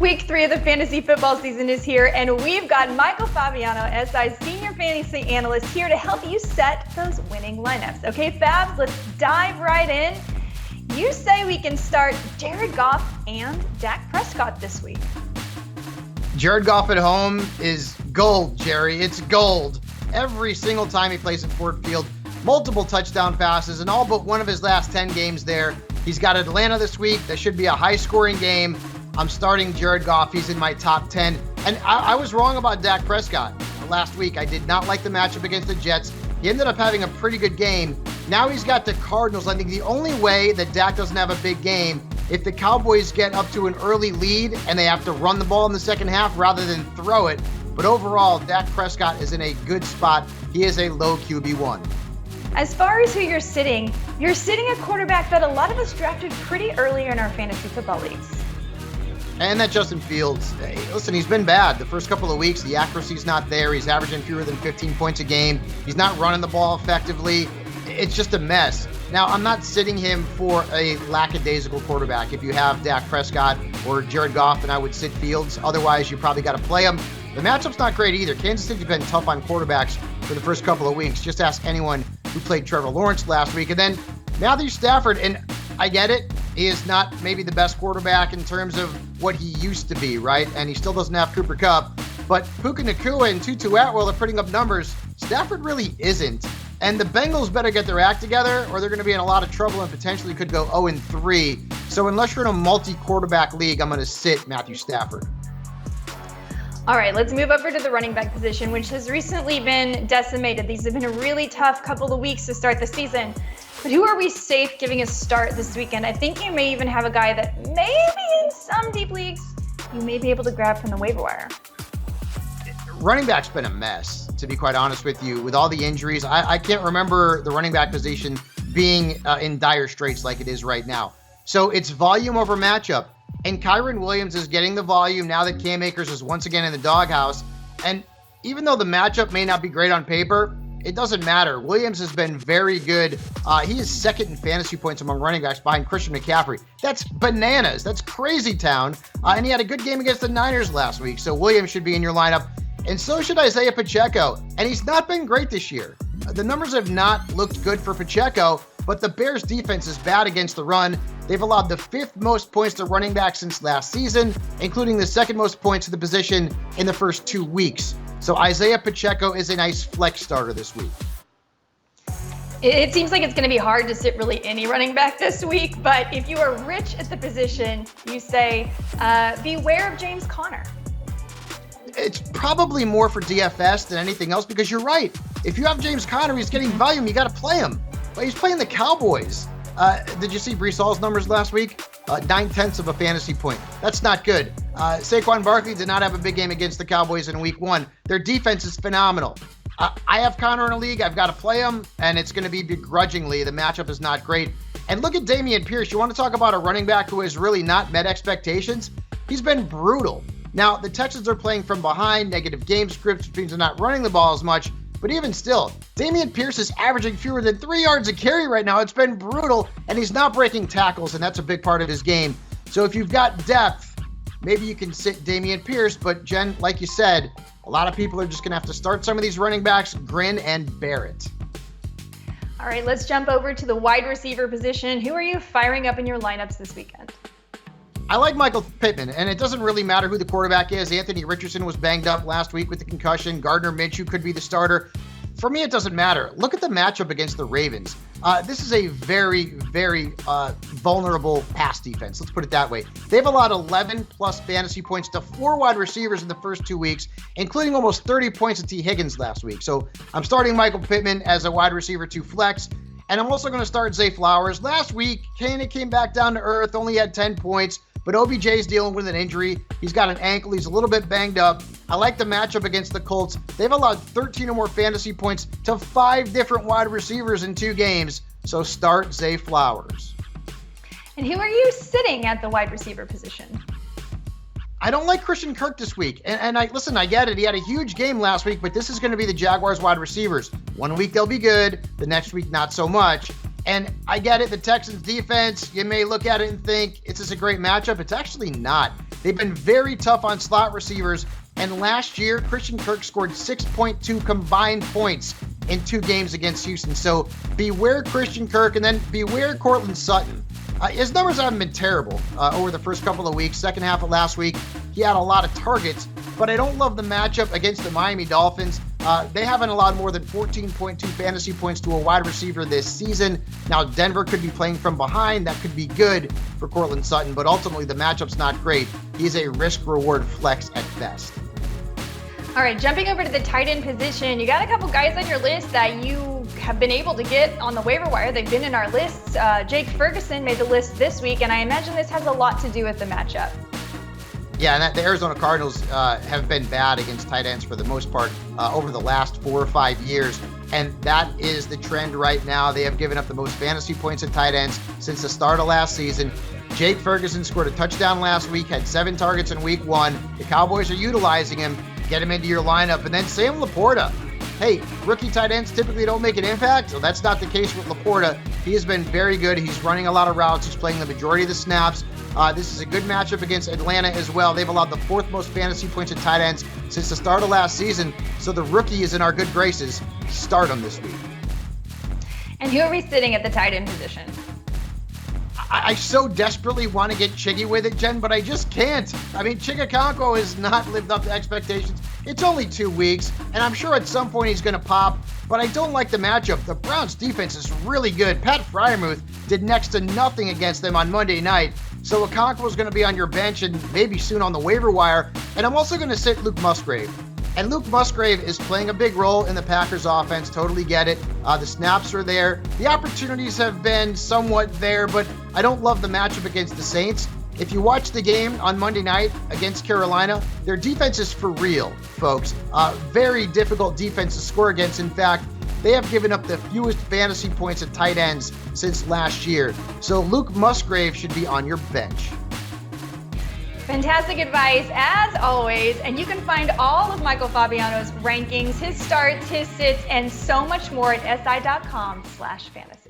Week 3 of the fantasy football season is here, and we've got Michael Fabiano, SI's senior fantasy analyst, here to help you set those winning lineups. Okay, Fabs, let's dive right in. You say we can start Jared Goff and Dak Prescott this week. Jared Goff at home is gold, Jerry. It's gold. Every single time he plays at Ford Field, multiple touchdown passes, and all but one of his last 10 games there. He's got Atlanta this week. That should be a high-scoring game. I'm starting Jared Goff. He's in my top 10. And I was wrong about Dak Prescott last week. I did not like the matchup against the Jets. He ended up having a pretty good game. Now he's got the Cardinals. I think the only way that Dak doesn't have a big game, if the Cowboys get up to an early lead and they have to run the ball in the second half rather than throw it. But overall, Dak Prescott is in a good spot. He is a low QB1. As far as who you're sitting a quarterback that a lot of us drafted pretty early in our fantasy football leagues. And that Justin Fields, hey, listen, he's been bad the first couple of weeks. The accuracy's not there. He's averaging fewer than 15 points a game. He's not running the ball effectively. It's just a mess. Now, I'm not sitting him for a lackadaisical quarterback. If you have Dak Prescott or Jared Goff, then I would sit Fields. Otherwise, you probably got to play him. The matchup's not great either. Kansas City's been tough on quarterbacks for the first couple of weeks. Just ask anyone who played Trevor Lawrence last week. And then Matthew Stafford, and I get it. He is not maybe the best quarterback in terms of what he used to be, right? And he still doesn't have Cooper Kupp. But Puka Nacua and Tutu Atwell are putting up numbers. Stafford really isn't. And the Bengals better get their act together or they're going to be in a lot of trouble and potentially could go 0-3. So unless you're in a multi-quarterback league, I'm going to sit Matthew Stafford. All right, let's move over to the running back position, which has recently been decimated. These have been a really tough couple of weeks to start the season. But who are we safe giving a start this weekend? I think you may even have a guy that maybe in some deep leagues you may be able to grab from the waiver wire. Running back's been a mess, to be quite honest with you, with all the injuries. I can't remember the running back position being in dire straits like it is right now. So it's volume over matchup. And Kyren Williams is getting the volume now that Cam Akers is once again in the doghouse. And even though the matchup may not be great on paper, it doesn't matter. Williams has been very good. He is second in fantasy points among running backs behind Christian McCaffrey. That's bananas. That's crazy town. And he had a good game against the Niners last week. So Williams should be in your lineup. And so should Isaiah Pacheco. And he's not been great this year. The numbers have not looked good for Pacheco, but the Bears defense is bad against the run. They've allowed the 5th most points to running backs since last season, including the 2nd most points to the position in the first 2 weeks. So Isaiah Pacheco is a nice flex starter this week. It seems like it's going to be hard to sit really any running back this week, but if you are rich at the position, you say beware of James Conner. It's probably more for DFS than anything else because you're right. If you have James Conner, he's getting volume, you got to play him. But he's playing the Cowboys. Did you see Breece Hall's numbers last week? 9/10 of a fantasy point. That's not good. Saquon Barkley did not have a big game against the Cowboys in week 1. Their defense is phenomenal. I have Conner in a league. I've got to play him, and it's going to be begrudgingly. The matchup is not great. And look at Dameon Pierce. You want to talk about a running back who has really not met expectations? He's been brutal. Now, the Texans are playing from behind, negative game scripts, which means they're not running the ball as much. But even still, Dameon Pierce is averaging fewer than 3 yards a carry right now. It's been brutal, and he's not breaking tackles, and that's a big part of his game. So if you've got depth, maybe you can sit Dameon Pierce. But, Jen, like you said, a lot of people are just going to have to start some of these running backs, grin and bear it. All right, let's jump over to the wide receiver position. Who are you firing up in your lineups this weekend? I like Michael Pittman, and it doesn't really matter who the quarterback is. Anthony Richardson was banged up last week with the concussion. Gardner Minshew could be the starter. For me, it doesn't matter. Look at the matchup against the Ravens. This is a very, very vulnerable pass defense. Let's put it that way. They've allowed 11-plus fantasy points to 4 wide receivers in the first 2 weeks, including almost 30 points to T. Higgins last week. So I'm starting Michael Pittman as a wide receiver 2 flex. And I'm also going to start Zay Flowers. Last week, Kane came back down to earth, only had 10 points. But OBJ's dealing with an injury. He's got an ankle. He's a little bit banged up. I like the matchup against the Colts. They've allowed 13 or more fantasy points to 5 different wide receivers in 2 games. So start Zay Flowers. And who are you sitting at the wide receiver position? I don't like Christian Kirk this week. And I get it. He had a huge game last week, but this is going to be the Jaguars wide receivers. 1 week they'll be good. The next week, not so much. And I get it, the Texans defense, you may look at it and think, is this a great matchup? It's actually not. They've been very tough on slot receivers. And last year, Christian Kirk scored 6.2 combined points in 2 games against Houston. So beware Christian Kirk, and then beware Courtland Sutton. His numbers haven't been terrible over the first couple of weeks. Second half of last week, he had a lot of targets, but I don't love the matchup against the Miami Dolphins. They haven't allowed more than 14.2 fantasy points to a wide receiver this season. Now, Denver could be playing from behind. That could be good for Courtland Sutton, but ultimately the matchup's not great. He's a risk-reward flex at best. All right, jumping over to the tight end position, you got a couple guys on your list that you have been able to get on the waiver wire. They've been in our lists. Jake Ferguson made the list this week, and I imagine this has a lot to do with the matchup. Yeah, and the Arizona Cardinals have been bad against tight ends for the most part over the last 4 or 5 years, and that is the trend right now. They have given up the most fantasy points at tight ends since the start of last season. Jake Ferguson scored a touchdown last week, had 7 targets in week 1. The Cowboys are utilizing him. Get him into your lineup. And then Sam Laporta. Hey, rookie tight ends typically don't make an impact, so that's not the case with Laporta. He has been very good. He's running a lot of routes. He's playing the majority of the snaps. This is a good matchup against Atlanta as well. They've allowed the 4th most fantasy points at tight ends since the start of last season, so the rookie is in our good graces. Start him this week. And who are we sitting at the tight end position? I so desperately want to get Chiggy with it, Jen, but I just can't. I mean, Chigakonko has not lived up to expectations. It's only 2 weeks, and I'm sure at some point he's going to pop, but I don't like the matchup. The Browns' defense is really good. Pat Freiermuth did next to nothing against them on Monday night, so Okonkwo is going to be on your bench and maybe soon on the waiver wire, and I'm also going to sit Luke Musgrave. And Luke Musgrave is playing a big role in the Packers offense. Totally get it. The snaps are there. The opportunities have been somewhat there, but I don't love the matchup against the Saints. If you watch the game on Monday night against Carolina, their defense is for real, folks. Very difficult defense to score against. In fact, they have given up the fewest fantasy points at tight ends since last year. So Luke Musgrave should be on your bench. Fantastic advice, as always, and you can find all of Michael Fabiano's rankings, his starts, his sits, and so much more at si.com/fantasy.